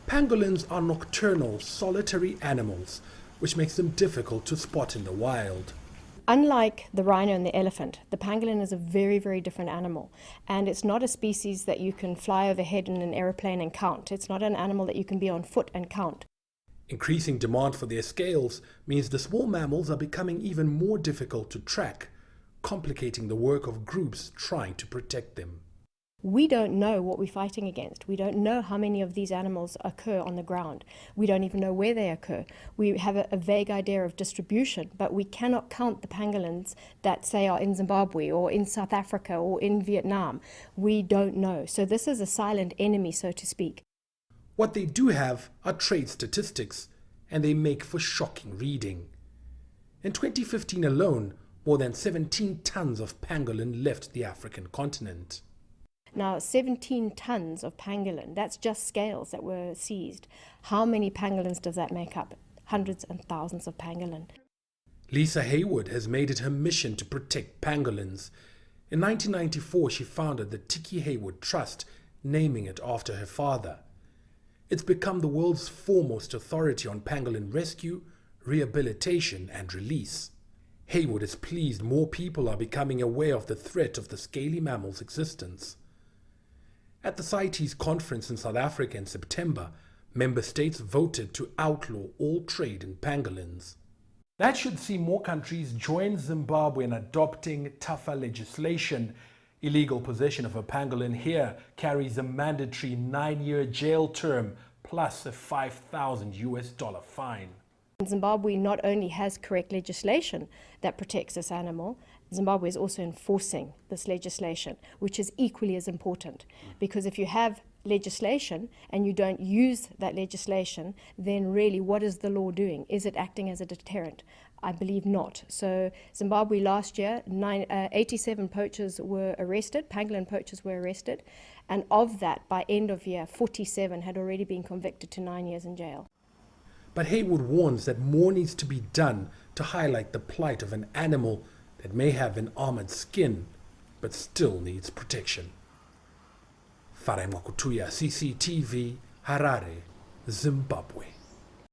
Pangolins are nocturnal, solitary animals, which makes them difficult to spot in the wild. Unlike the rhino and the elephant, the pangolin is a very, very different animal. And it's not a species that you can fly overhead in an aeroplane and count. It's not an animal that you can be on foot and count. Increasing demand for their scales means the small mammals are becoming even more difficult to track, complicating the work of groups trying to protect them. We don't know what we're fighting against. We don't know how many of these animals occur on the ground. We don't even know where they occur. We have a vague idea of distribution, but we cannot count the pangolins that, say, are in Zimbabwe or in South Africa or in Vietnam. We don't know. So this is a silent enemy, so to speak. What they do have are trade statistics, and they make for shocking reading. In 2015 alone, more than 17 tons of pangolin left the African continent. Now, 17 tons of pangolin, that's just scales that were seized. How many pangolins does that make up? Hundreds and thousands of pangolin. Lisa Haywood has made it her mission to protect pangolins. In 1994, she founded the Tiki Haywood Trust, naming it after her father. It's become the world's foremost authority on pangolin rescue, rehabilitation, and release. Haywood is pleased more people are becoming aware of the threat of the scaly mammal's existence. At the CITES conference in South Africa in September, member states voted to outlaw all trade in pangolins. That should see more countries join Zimbabwe in adopting tougher legislation. Illegal possession of a pangolin here carries a mandatory 9-year jail term plus a $5,000 fine. Zimbabwe not only has correct legislation that protects this animal, Zimbabwe is also enforcing this legislation, which is equally as important. Because if you have legislation and you don't use that legislation, then really what is the law doing? Is it acting as a deterrent? I believe not. So Zimbabwe last year, 87 poachers were arrested, pangolin poachers were arrested, and of that, by end of year, 47 had already been convicted to 9 years in jail. But Haywood warns that more needs to be done to highlight the plight of an animal that may have an armored skin, but still needs protection. Farai Mwakutuya, CCTV, Harare, Zimbabwe.